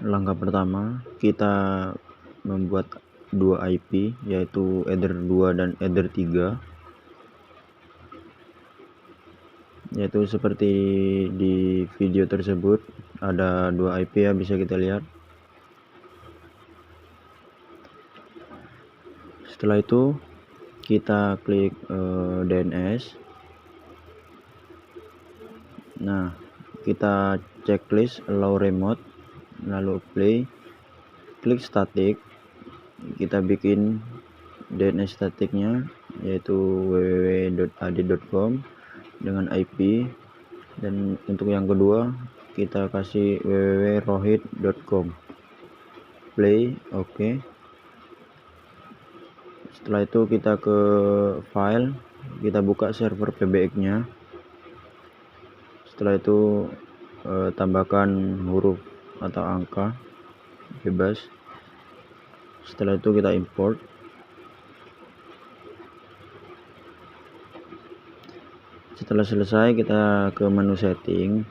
Langkah pertama, kita membuat dua IP, yaitu Ether 2 dan Ether 3, yaitu seperti di video tersebut ada dua IP ya, bisa kita lihat. Setelah itu kita klik DNS. Nah, kita checklist allow remote, lalu play, klik static. Kita bikin DNS statiknya, yaitu www.ad.com dengan IP, dan untuk yang kedua kita kasih www.rohit.com. Play, oke. Setelah itu kita ke file, kita buka server PBX nya. Setelah itu tambahkan huruf atau angka bebas. Setelah itu kita import. Setelah selesai kita ke menu setting.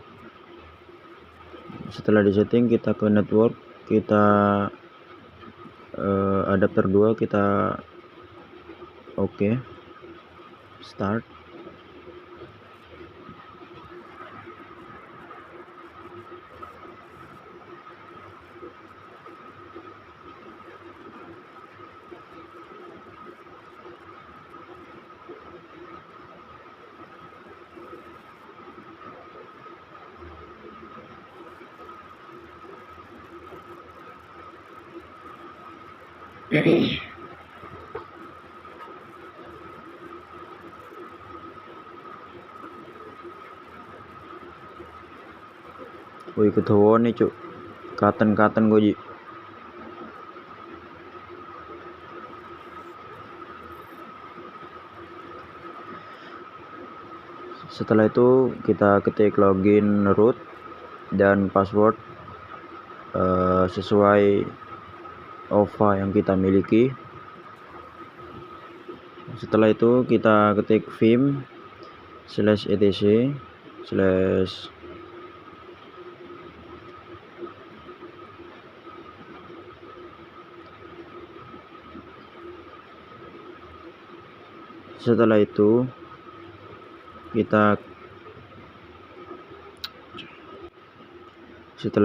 Setelah di setting kita ke network, kita adapter 2 kita oke. Start. Woi ketawa nih cuk, katen gue ji. Setelah itu kita ketik login root dan password sesuai OVA yang kita miliki. Setelah itu kita ketik vim/etc/ setelah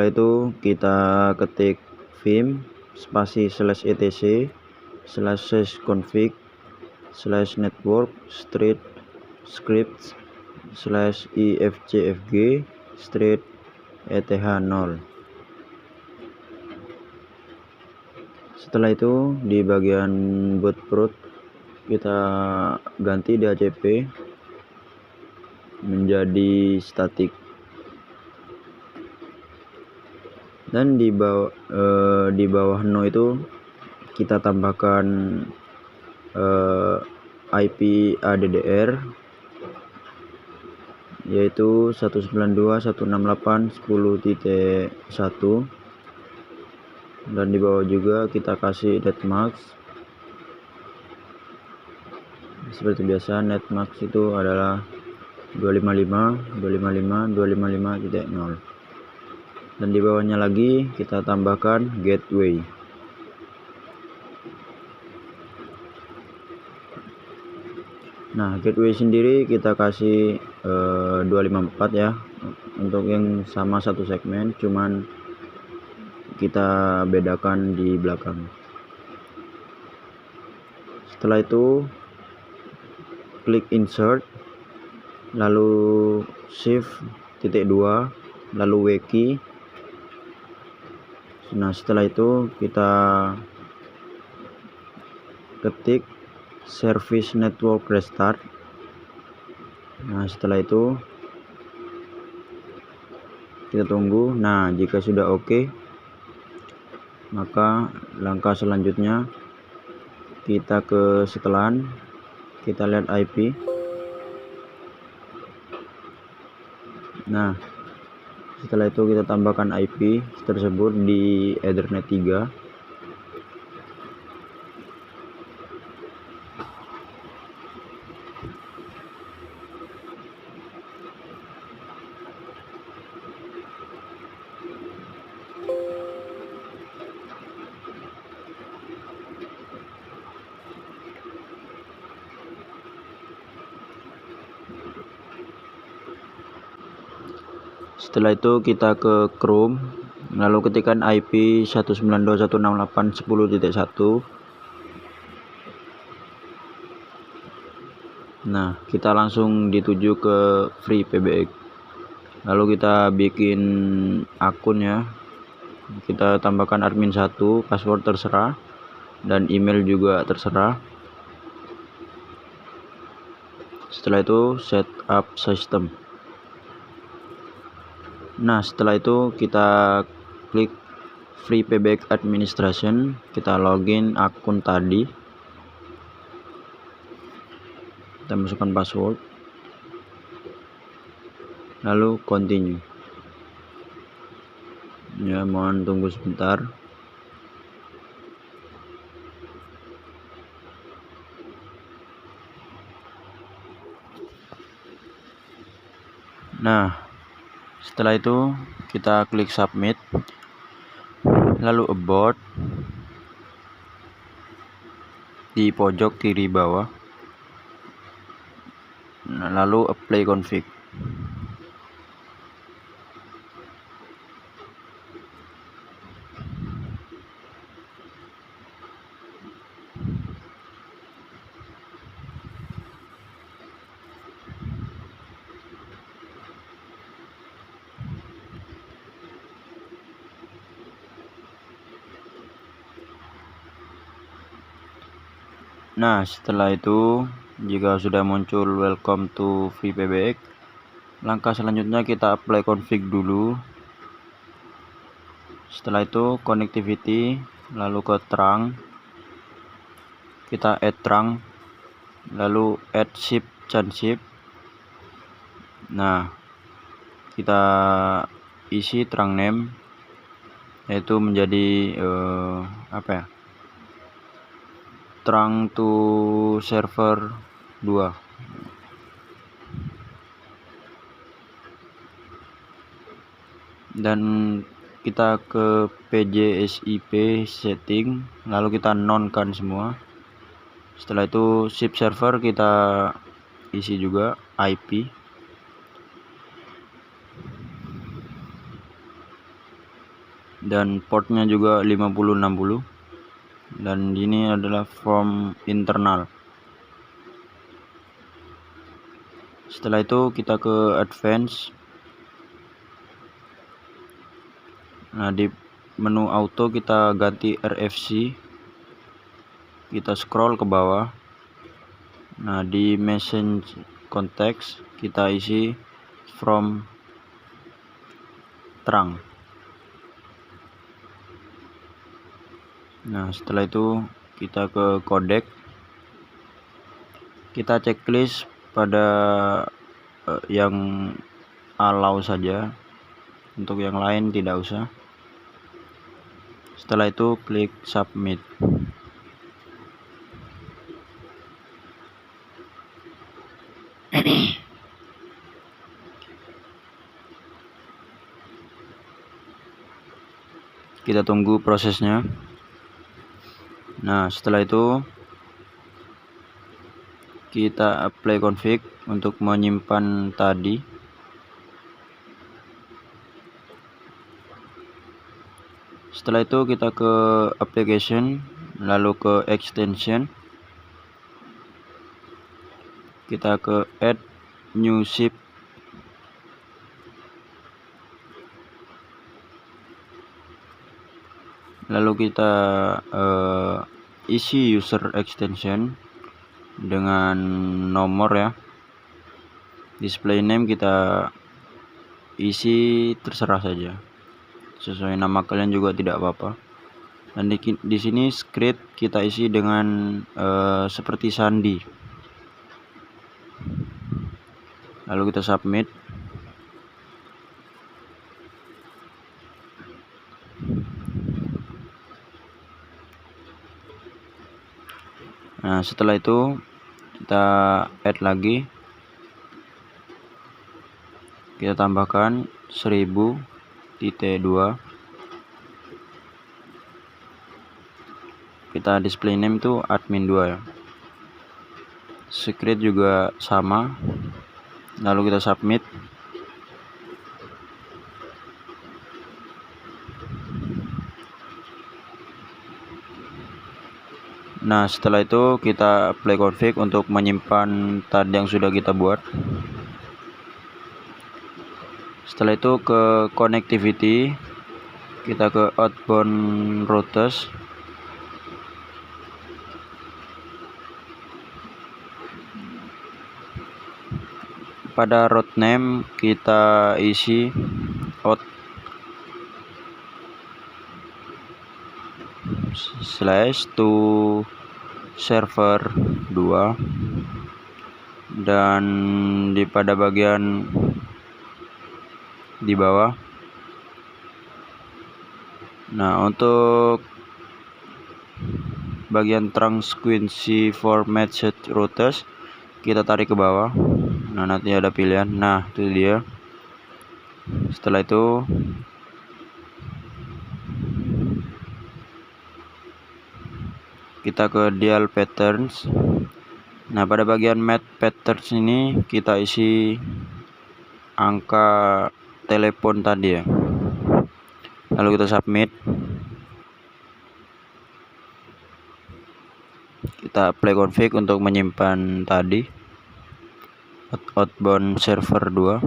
itu kita ketik vim spasi /etc/config/network script/ifjfg/eth0. Setelah itu di bagian bootstrap kita ganti DHCP menjadi static, dan di bawah no itu kita tambahkan IP ADDR, yaitu 192.168.10.1, dan di bawah juga kita kasih netmask. Seperti biasa, netmask itu adalah 255.255.255.0, dan di bawahnya lagi kita tambahkan gateway. Nah, gateway sendiri kita kasih 254 ya, untuk yang sama satu segmen, cuman kita bedakan di belakang. Setelah itu klik insert, lalu shift titik 2, lalu wkey. Nah, setelah itu kita ketik service network restart. Nah, setelah itu kita tunggu. Nah, jika sudah oke, maka langkah selanjutnya kita ke setelan, kita lihat IP. Nah, setelah itu kita tambahkan IP tersebut di Ethernet 3. Setelah itu kita ke Chrome, lalu ketikkan IP 192.168.10.1. Nah, kita langsung dituju ke FreePBX. Lalu kita bikin akun ya. Kita tambahkan admin 1, password terserah, dan email juga terserah. Setelah itu setup system. Nah, setelah itu kita klik FreePBX Administration, kita login akun tadi, kita masukkan password, lalu continue. Ya, mohon tunggu sebentar. Nah, setelah itu kita klik submit, lalu about di pojok kiri bawah, nah, lalu apply config. Nah, setelah itu jika sudah muncul welcome to FreePBX, langkah selanjutnya kita apply config dulu. Setelah itu connectivity, lalu ke trunk, kita add trunk, lalu add ship chip. Nah, kita isi trunk name, yaitu menjadi trunk to server 2. Dan kita ke PJSIP setting, lalu kita nonkan semua. Setelah itu ship server kita isi juga IP, dan portnya juga 5060, dan ini adalah from internal. Setelah itu kita ke advance. Nah, di menu auto kita ganti RFC, kita scroll ke bawah. Nah, di message context kita isi from trunk. Nah, setelah itu kita ke codec, kita checklist pada yang allow saja, untuk yang lain tidak usah. Setelah itu klik submit. Kita tunggu prosesnya. Nah, setelah itu kita apply config untuk menyimpan tadi. Setelah itu kita ke application, lalu ke extension, kita ke add new ship, lalu kita isi user extension dengan nomor ya. Display name kita isi terserah saja, sesuai nama kalian juga tidak apa-apa. Dan di sini script kita isi dengan seperti sandi. Lalu kita submit. Nah, setelah itu kita add lagi, kita tambahkan 1000.2. Kita display name itu admin 2 ya. Secret juga sama. Lalu kita submit. Nah, setelah itu kita play config untuk menyimpan tadi yang sudah kita buat. Setelah itu ke connectivity, kita ke outbound routers. Pada route name kita isi out / to server 2, dan pada bagian di bawah. Nah, untuk bagian transquency format set routers kita tarik ke bawah. Nah, nanti ada pilihan. Nah, itu dia. Setelah itu kita ke dial patterns. Nah, pada bagian match patterns ini kita isi angka telepon tadi ya. Lalu kita submit. Kita play config untuk menyimpan tadi outbound server 2.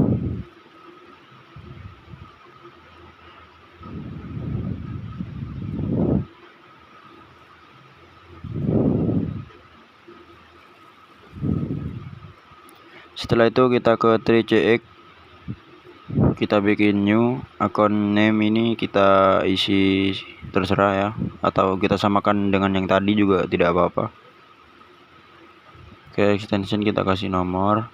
Setelah itu kita ke 3CX, kita bikin new account name, ini kita isi terserah ya, atau kita samakan dengan yang tadi juga tidak apa-apa. Oke, extension kita kasih nomor,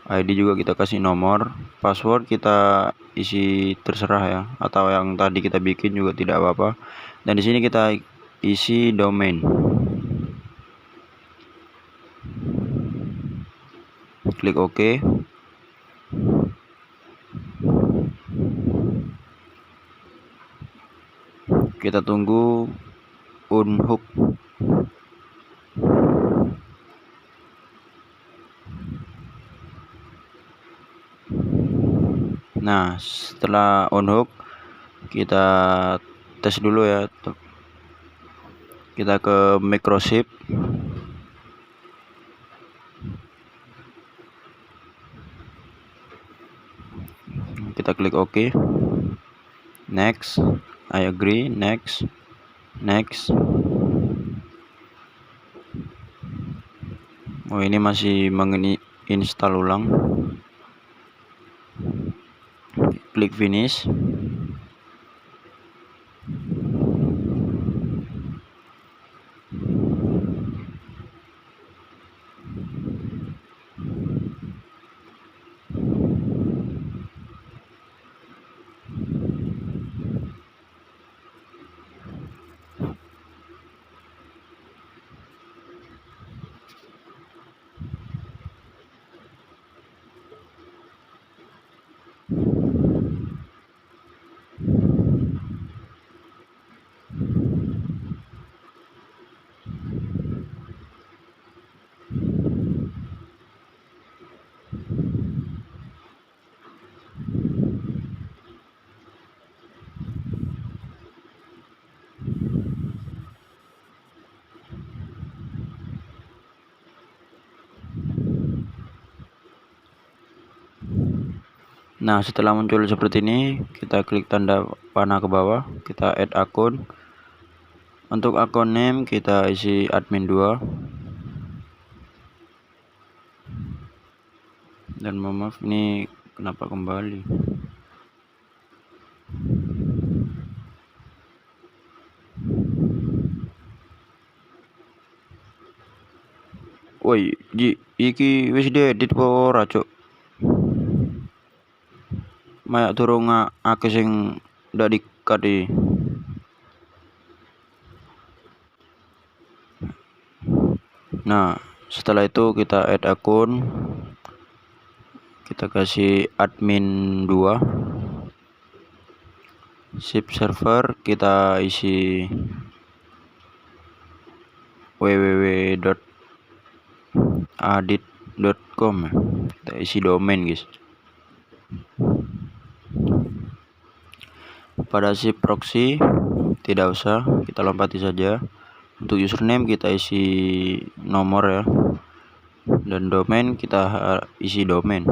ID juga kita kasih nomor, password kita isi terserah ya, atau yang tadi kita bikin juga tidak apa-apa. Dan di sini kita isi domain. Klik OK. Kita tunggu unhook. Nah, setelah unhook kita tes dulu ya. Kita ke microchip. Kita klik OK. Next, I agree, next. Oh, ini masih menginstall ulang. Klik finish. Nah, setelah muncul seperti ini, kita klik tanda panah ke bawah, kita add akun. Untuk akun name kita isi admin 2. Dan maaf, ini kenapa kembali? Woi, iki wis diedit apa ora, Cuk? Mayak durung akeh sing ndak di-cut iki. Nah, setelah itu kita add akun. Kita kasih admin 2. Ship server kita isi www.adit.com. Kita isi domain, guys. Pada ship proxy tidak usah, kita lompati saja. Untuk username kita isi nomor ya, dan domain kita isi domain,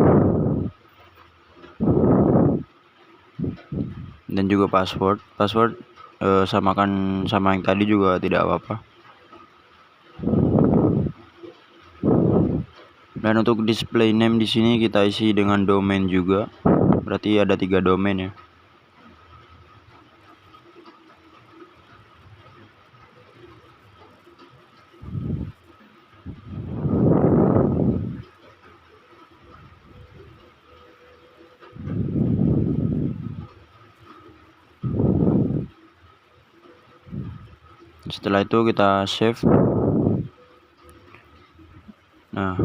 dan juga password samakan sama yang tadi juga tidak apa-apa. Dan untuk display name di sini kita isi dengan domain juga, berarti ada 3 domain ya. Setelah itu kita save. Nah,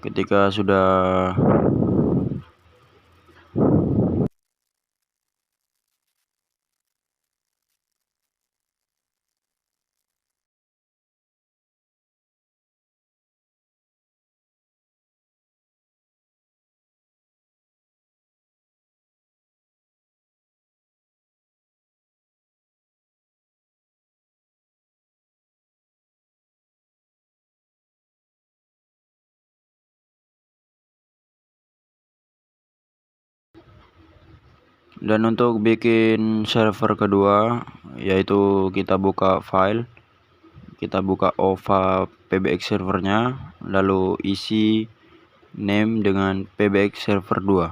ketika sudah dan untuk bikin server kedua, yaitu kita buka file, kita buka OVA PBX servernya, lalu isi name dengan PBX server 2,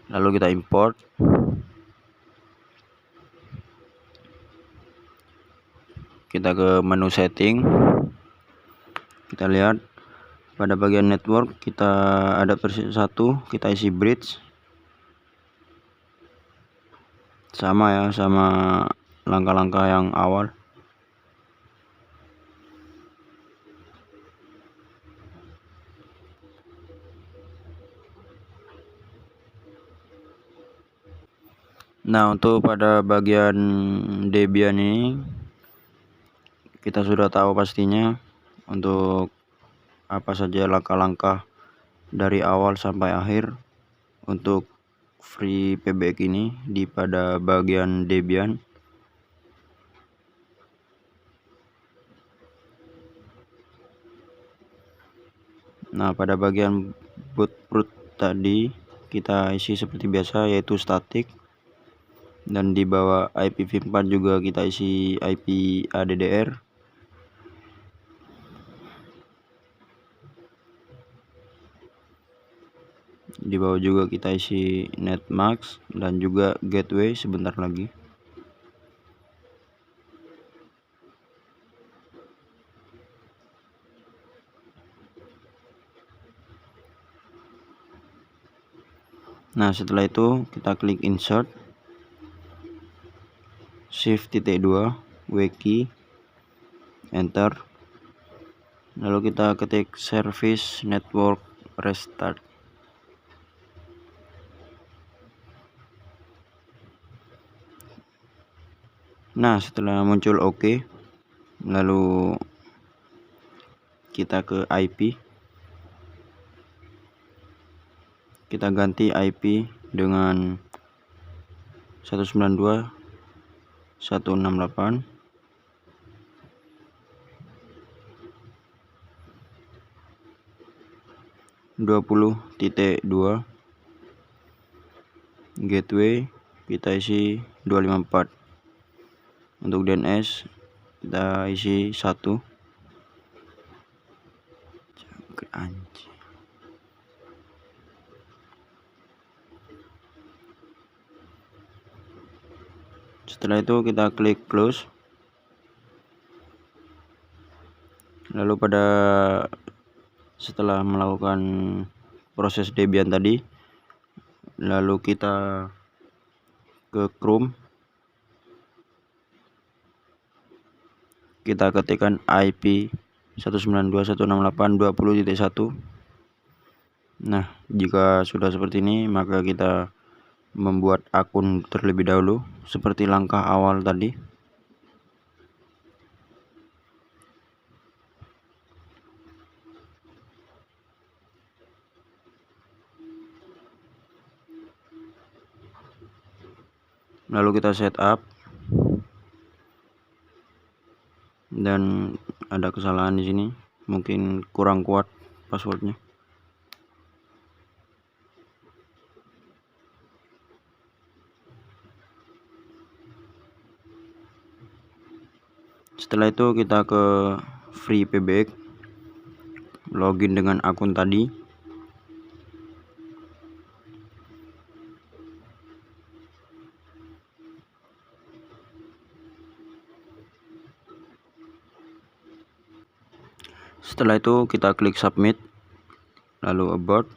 lalu kita import. Kita ke menu setting, kita lihat pada bagian network kita ada versi 1, kita isi bridge, sama ya, sama langkah-langkah yang awal. Nah, untuk pada bagian Debian ini kita sudah tahu pastinya untuk apa saja langkah-langkah dari awal sampai akhir untuk free PBX ini di pada bagian Debian. Nah, pada bagian bootstrap tadi kita isi seperti biasa, yaitu static, dan di bawah IPv4 juga kita isi IP ADDR. Di bawah juga kita isi netmask dan juga gateway sebentar lagi. Nah, setelah itu kita klik insert, shift titik 2 wkey, enter, lalu kita ketik service network restart. Nah, setelah muncul OK, lalu kita ke IP, kita ganti IP dengan 192.168 20.2. Gateway kita isi 254. Untuk DNS kita isi 1. Setelah itu kita klik close. Lalu setelah melakukan proses Debian tadi, lalu kita ke Chrome, kita ketikkan IP 192.168.20.1. Nah, jika sudah seperti ini, maka kita membuat akun terlebih dahulu seperti langkah awal tadi. Lalu kita setup. dan ada kesalahan di sini, mungkin kurang kuat passwordnya. Setelah itu kita ke free PBX, login dengan akun tadi. Setelah itu kita klik submit, lalu about.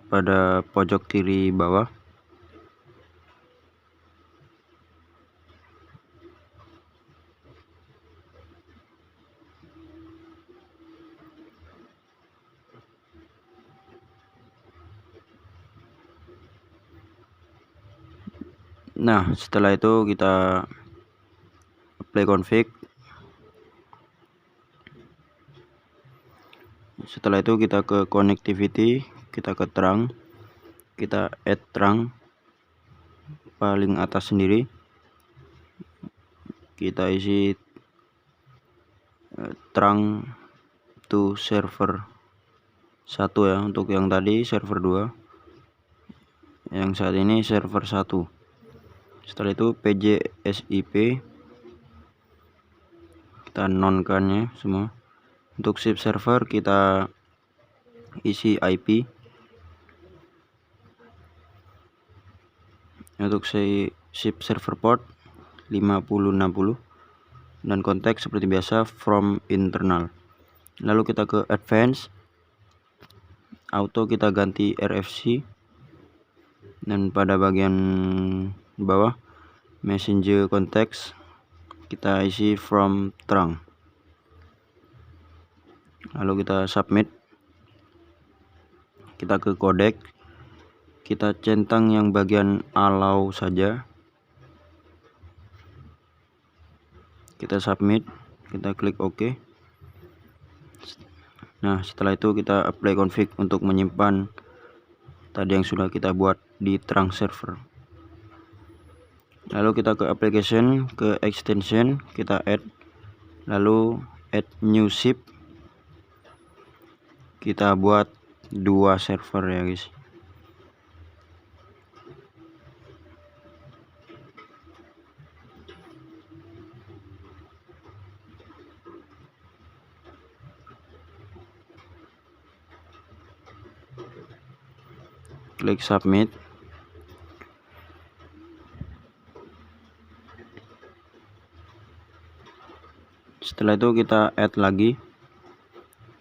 Pada pojok kiri bawah nah, setelah itu kita apply config. Setelah itu kita ke connectivity, kita ke terang, kita add terang paling atas sendiri, kita isi terang to server 1 ya, untuk yang tadi server 2, yang saat ini server 1. Setelah itu PJSIP kita nonkannya semua. Untuk SIP server kita isi IP. Untuk SIP server port 5060 dan kontak seperti biasa from internal. Lalu kita ke advance, auto kita ganti RFC, dan pada bagian bawah messenger context kita isi from terang. Lalu kita submit. Kita ke codec, kita centang yang bagian allow saja, kita submit, kita klik OK. Nah, setelah itu kita apply config untuk menyimpan tadi yang sudah kita buat di terang server. Lalu kita ke application, ke extension, kita add, lalu add new SIP. Kita buat 2 server ya guys. Klik submit. Setelah itu kita add lagi,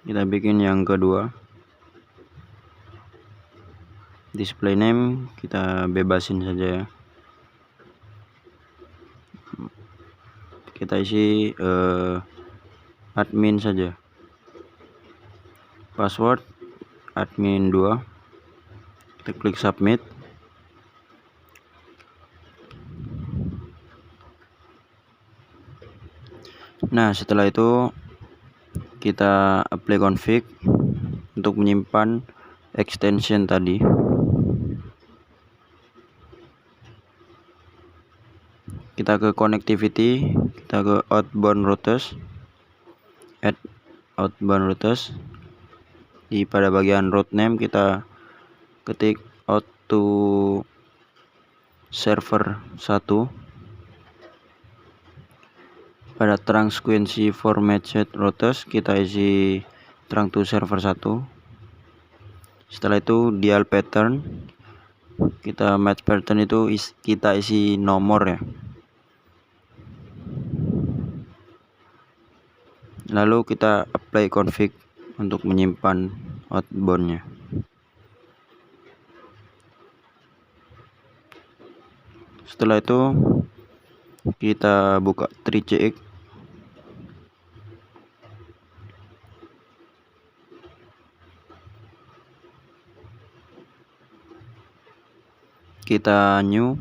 kita bikin yang kedua. Display name kita bebasin saja ya, kita isi admin saja. Password admin 2, kita klik submit. Nah, setelah itu kita apply config untuk menyimpan extension tadi. Kita ke connectivity, kita ke outbound routers, add outbound routers. Di pada bagian route name kita ketik out to server 1. Pada terang sequency for matched routers kita isi terang to server 1. Setelah itu dial pattern, kita match pattern itu kita isi nomor ya. Lalu kita apply config untuk menyimpan outboundnya. Setelah itu kita buka 3CX. Kita new,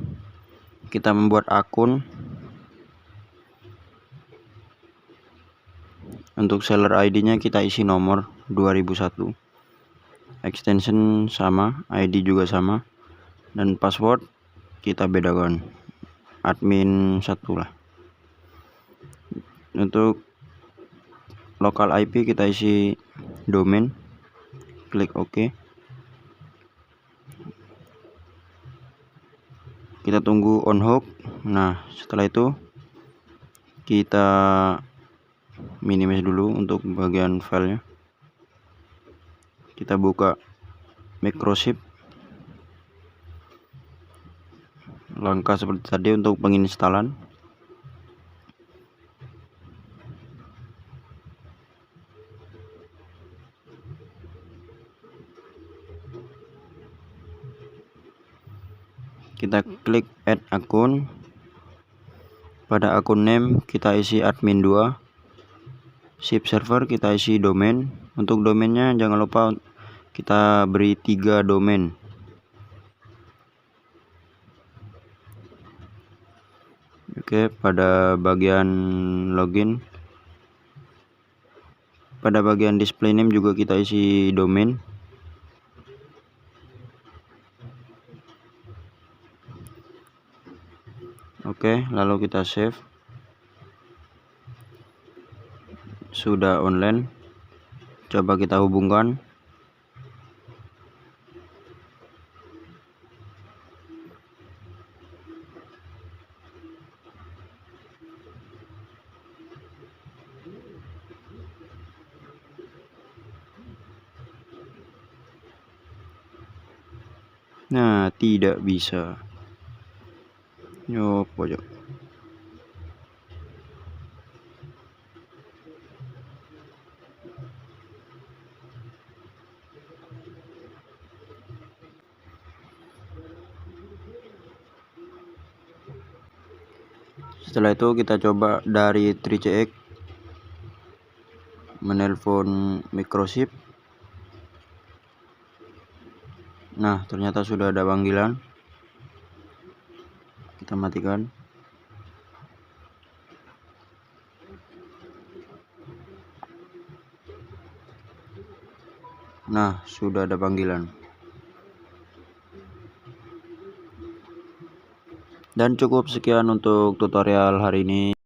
kita membuat akun. Untuk seller ID nya kita isi nomor 2001, extension sama, ID juga sama, dan password kita bedakan admin 1 lah. Untuk local IP kita isi domain, klik OK. Kita tunggu on hook. Nah, setelah itu kita minimize dulu untuk bagian filenya. Kita buka Microsoft. Langkah seperti tadi untuk penginstalan. Kita klik add akun. Pada akun name kita isi admin 2. Ship server kita isi domain. Untuk domainnya jangan lupa kita beri 3 domain. Oke, pada bagian login, pada bagian display name juga kita isi domain. Oke, lalu kita save. Sudah online. Coba kita hubungkan. Nah, tidak bisa. Yo, pojok. Setelah itu kita coba dari 3CX menelpon Microsoft. Nah, ternyata sudah ada panggilan. Kita matikan. Nah, sudah ada panggilan. Dan cukup sekian untuk tutorial hari ini.